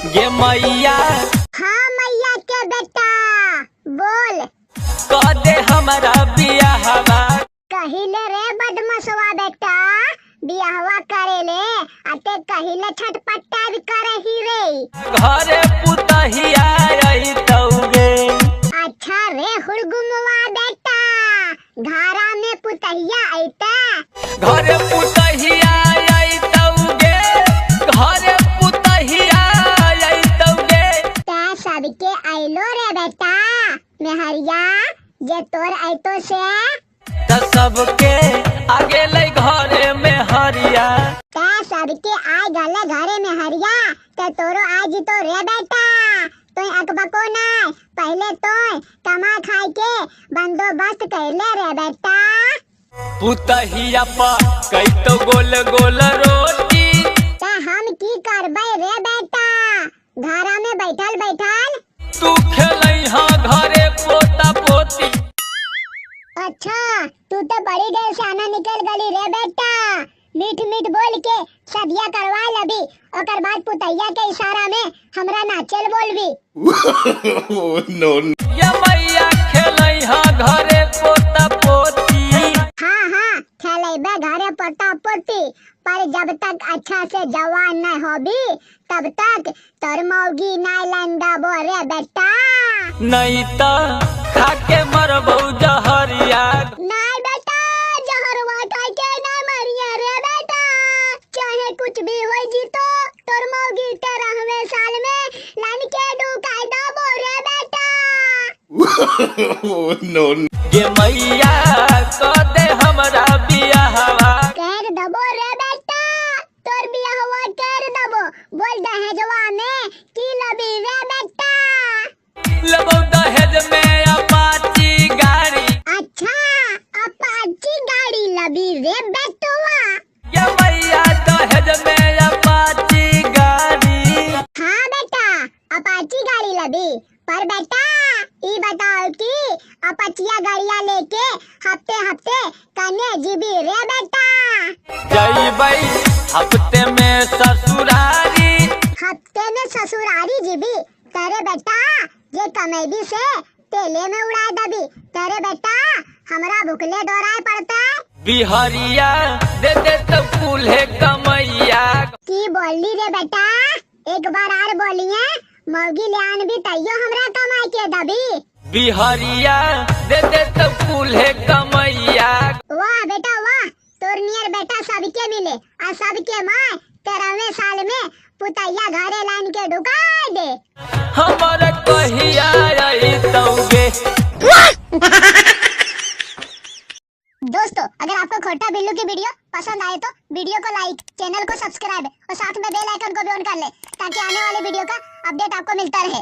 ये मैया। हाँ मैया के बेटा बोल। कह दे हमारा बियाहवा। कहिले रे बदमसवा बेटा बियाहवा करेले अते कहिले छटपटा भी करही रे। घरे पुतहिया आई तौगे। अच्छा रे हुड़गुमवा बेटा घरा में पुतहिया आईता। घरे पुतहिया आई तौगे। घरे पुतहिया आई तौगे। ता सबके आइलो रे बेटा मेहरिया जे तोर आइतो से त सबके आगे ले घरे में हरिया। ता सबके आ गले घरे में हरिया ते तोरो आज तो रे बेटा तो अकबको ना पहले तो कमा खाए के बंदोबस्त कैले रे बेटा। पुतहिया पा कई तो गोल गोल रोटी। ता हम की करबे रे बेटा घरा में बैठल बैठल। तू खेलई हाँ घरे पोता पोती। अच्छा तू तो बड़ी देर से आना निकल गली रे बेटा मीठ मीठ बोल के सदिया करवा लबी ओकर बाद पुतैया के इशारा में हमरा नाचल बोलबी। नो ये मैया खेलई हाँ घरे पोता पोती। हाँ खेलेबे घरे पोता पोती पर जब तक अच्छा से जवान न होबी तब तक तोर मौगी नाय लंडाबो रे बेटा। नहीं तो खाके मरबौ जहरिया। नाय बेटा जहरवा खाए के ना मरिया रे बेटा चाहे कुछ भी हो जी तो तोर मौगी 13वें साल में लन के डुकाई दबो रे बेटा। नो ये मैया कह दे हमरा बियाहवा। कर दबो रे बेटा तोर बियाहवा कर दबो बोल दहेजवा में की लबी रे बेटा। लेबौ दहेज में अपाची गाड़ी। अच्छा अपाची गाड़ी लबी रे बेटवा। ये मैया दहेज में अपाची गाड़ी। हाँ बेटा अपाची गाड़ी लबी पर बेटा ई बताओ कि अपाचिया गाड़िया लेके हफ्ते हफ्ते कने जीबी रे बेटा। जइबै हफ्ते में ससुरारी। हफ्ते में ससुरारी जीबी तेरे बेटा ये कमेडी से तेले में उड़ा दबी तेरे बेटा हमरा भुखले डोराए पड़ता। बिहरिया दे दे तो फूले कमैया। की बोली रे बेटा एक बार और बोलिए मौगी लियान भी तैयो हमरा कमाई के दबी। बिहरिया दे दे तो फूले कमैया। वाह बेटा वाह तोर नियर बेटा सबके मिले और सबके माँ 13वें साल में पुतैया घरे लाइन के ढुका दे। हमर कहिया आई तौगे। दोस्तों अगर आपको खोटा बिल्लू की वीडियो पसंद आए तो वीडियो को लाइक चैनल को सब्सक्राइब और साथ में बेल आइकन को भी ऑन कर ले ताकि आने वाले वीडियो का अपडेट आपको मिलता रहे।